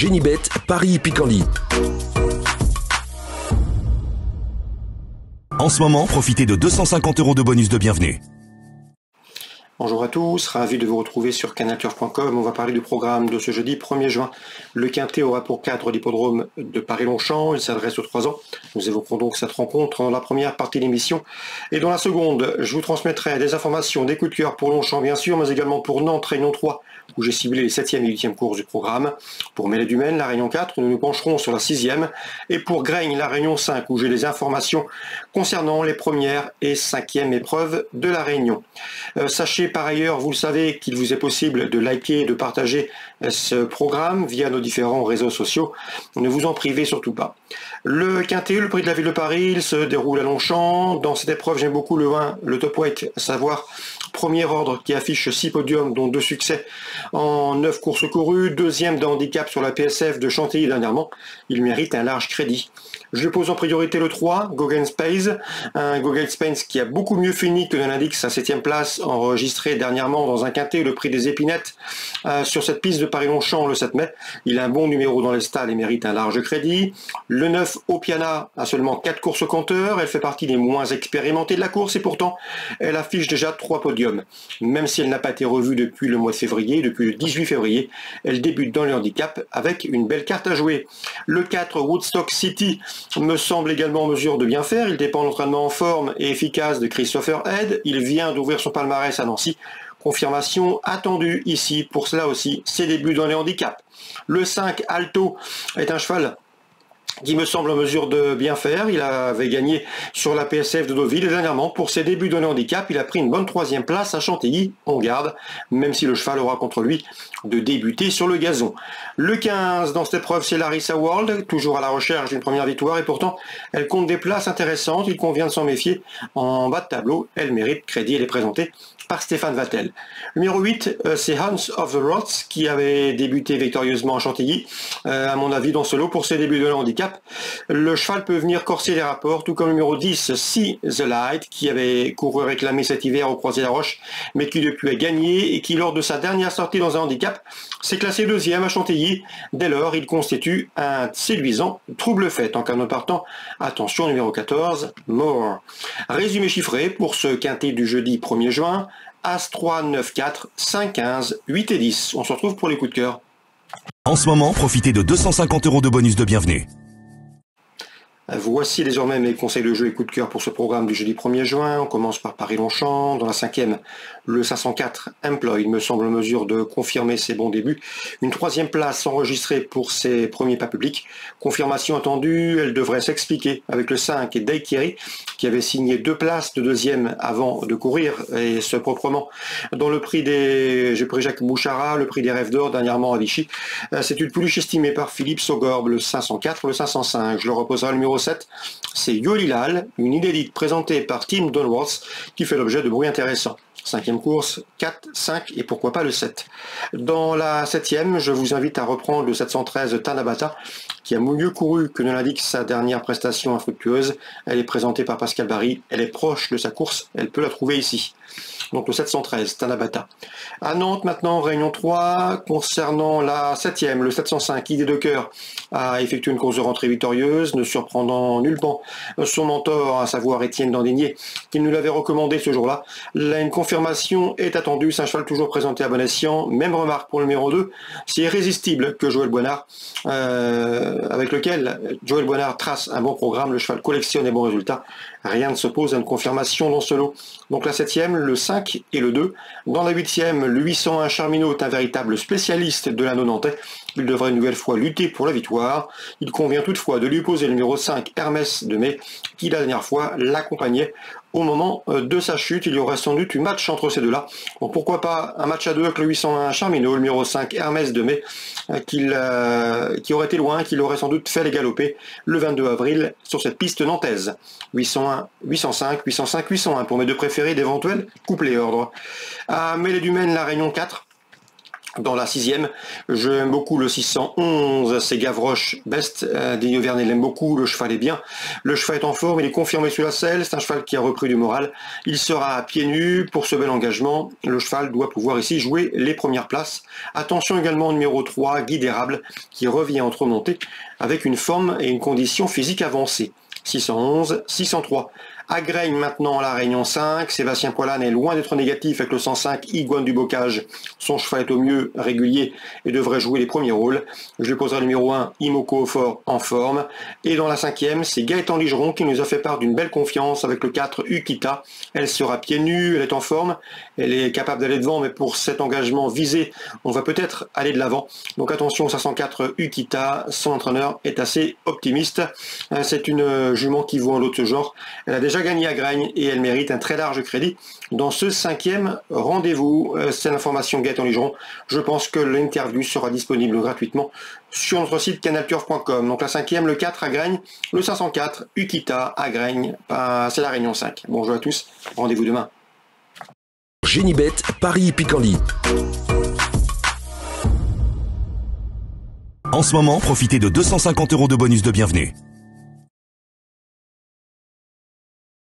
Génibet, Paris-Picanly. En ce moment, profitez de 250 € de bonus de bienvenue. Bonjour à tous, ravi de vous retrouver sur canalturf.com. On va parler du programme de ce jeudi 1er juin. Le Quintet aura pour cadre l'hippodrome de Paris-Longchamp. Il s'adresse aux 3 ans. Nous évoquerons donc cette rencontre dans la première partie de l'émission. Et dans la seconde, je vous transmettrai des informations, des coups de cœur pour Longchamp bien sûr, mais également pour Nantes, Réunion 3, où j'ai ciblé les 7e et 8e courses du programme. Pour Mêlée-du-Maine, la Réunion 4, nous nous pencherons sur la 6e. Et pour Graigne, la Réunion 5, où j'ai des informations concernant les premières et 5e épreuves de la Réunion. Sachez par ailleurs, vous le savez, qu'il vous est possible de liker et de partager ce programme via nos différents réseaux sociaux. Ne vous en privez surtout pas. Le Quintet, le prix de la ville de Paris, il se déroule à Longchamp. Dans cette épreuve, j'aime beaucoup le 1, le top weight, à savoir premier ordre qui affiche 6 podiums, dont 2 succès en 9 courses courues, deuxième de handicap sur la PSF de Chantilly dernièrement. Il mérite un large crédit. Je pose en priorité le 3, Gauguin Space, un Gauguin Space qui a beaucoup mieux fini que ne l'indique sa 7e place enregistrée dernièrement dans un Quintet, le prix des épinettes, sur cette piste de Paris-Longchamp le 7 mai. Il a un bon numéro dans les stalles et mérite un large crédit. Le 9, Opiana, a seulement 4 courses au compteur. Elle fait partie des moins expérimentées de la course et pourtant, elle affiche déjà 3 podiums. Même si elle n'a pas été revue depuis le mois de février, depuis le 18 février, elle débute dans le handicap avec une belle carte à jouer. Le 4, Woodstock City, me semble également en mesure de bien faire. Il dépend de l'entraînement en forme et efficace de Christopher Head. Il vient d'ouvrir son palmarès à Nancy. Confirmation attendue ici pour cela aussi, ses débuts dans les handicaps. Le 5, Alto, est un cheval qui me semble en mesure de bien faire. Il avait gagné sur la PSF de Deauville et dernièrement, pour ses débuts dans le handicap, il a pris une bonne 3e place à Chantilly. On garde, même si le cheval aura contre lui de débuter sur le gazon. Le 15 dans cette épreuve, c'est Larissa World, toujours à la recherche d'une première victoire et pourtant elle compte des places intéressantes. Il convient de s'en méfier. En bas de tableau, elle mérite crédit. Elle est présentée par Stéphane Vattel. Numéro 8, c'est Hans of the Roths qui avait débuté victorieusement à Chantilly, à mon avis dans ce lot pour ses débuts de handicap. Le cheval peut venir corser les rapports, tout comme le numéro 10, See the Light, qui avait couru réclamé cet hiver au Croisé-la-Roche, mais qui depuis a gagné et qui lors de sa dernière sortie dans un handicap s'est classé 2e à Chantilly. Dès lors, il constitue un séduisant trouble fait. En cas de partant, attention numéro 14, More. Résumé chiffré pour ce Quintet du jeudi 1er juin. As 3, 9, 4, 5, 15, 8 et 10. On se retrouve pour les coups de cœur. En ce moment, profitez de 250 € de bonus de bienvenue. Voici désormais mes conseils de jeu et coups de cœur pour ce programme du jeudi 1er juin. On commence par Paris-Longchamp. Dans la 5e, le 504 Employ me semble en mesure de confirmer ses bons débuts. Une 3e place enregistrée pour ses premiers pas publics. Confirmation attendue, elle devrait s'expliquer avec le 5 et Daiquiri qui avait signé 2 places de 2e avant de courir et ce proprement dans le prix des... J'ai pris Jacques Bouchara, le prix des Rêves d'Or dernièrement à Vichy. C'est une pouliche estimée par Philippe Sogorbe, le 504, le 505. Je le reposerai le numéro 7, c'est Yolilal, une inédite présentée par Tim Donworth qui fait l'objet de bruits intéressants. 5e course, 4, 5 et pourquoi pas le 7. Dans la 7e, je vous invite à reprendre le 713 Tanabata qui a mieux couru que ne l'indique sa dernière prestation infructueuse. Elle est présentée par Pascal Barry, elle est proche de sa course, elle peut la trouver ici. Donc le 713, Tanabata. À Nantes maintenant, Réunion 3, concernant la 7e, le 705, Idée de cœur, a effectué une course de rentrée victorieuse, ne surprenant nullement son mentor, à savoir Étienne Dandinier, qui nous l'avait recommandé ce jour-là. Là, une confirmation est attendue, c'est un cheval toujours présenté à bon escient. Même remarque pour le numéro 2, c'est Irrésistible que Joël Boinard, avec lequel Joël Boinard trace un bon programme, le cheval collectionne des bons résultats. Rien ne s'oppose à une confirmation dans ce lot. Donc la 7e, le 5 et le 2. Dans la 8e, le 801 Charminot est un véritable spécialiste de l'anneau nantais. Il devrait une nouvelle fois lutter pour la victoire. Il convient toutefois de lui opposer le numéro 5, Hermès de Mai, qui la dernière fois l'accompagnait au moment de sa chute. Il y aurait sans doute eu match entre ces deux-là. Bon, pourquoi pas un match à deux avec le 801 Charminot, le numéro 5 Hermès de Mai, qui aurait été loin, qu'il aurait sans doute fait les galoper le 22 avril sur cette piste nantaise. 801, 805, 805, 801 pour mes deux préférés d'éventuels couplets ordre. À Mêlée-du-Maine, la Réunion 4. Dans la 6e, j'aime beaucoup le 611, c'est Gavroche Best. Digne Vernet l'aime beaucoup, le cheval est bien. Le cheval est en forme, il est confirmé sous la selle, c'est un cheval qui a repris du moral. Il sera à pieds nus pour ce bel engagement. Le cheval doit pouvoir ici jouer les premières places. Attention également au numéro 3, Guy d'Érable, qui revient entre remontée avec une forme et une condition physique avancée. 611, 603. Agraigne maintenant la Réunion 5. Sébastien Poilane est loin d'être négatif avec le 105 Iguane du Bocage. Son cheval est au mieux régulier et devrait jouer les premiers rôles. Je lui poserai le numéro 1 Imoko au fort en forme. Et dans la 5e, c'est Gaëtan Ligeron qui nous a fait part d'une belle confiance avec le 4 Ukita. Elle sera pieds nus, elle est en forme, elle est capable d'aller devant, mais pour cet engagement visé, on va peut-être aller de l'avant. Donc attention au 504 Ukita, son entraîneur est assez optimiste. C'est une jument qui vaut un autre genre. Elle a déjà gagné à Graigne et elle mérite un très large crédit dans ce 5e rendez-vous. C'est l'information Gaëtan Ligeron. Je pense que l'interview sera disponible gratuitement sur notre site canalturf.com. Donc la 5e, le 4 à Graigne, le 504 Ukita à Graigne, c'est la Réunion 5. Bonjour à tous, rendez-vous demain. Génibet, Paris Picardie. En ce moment, profitez de 250 € de bonus de bienvenue.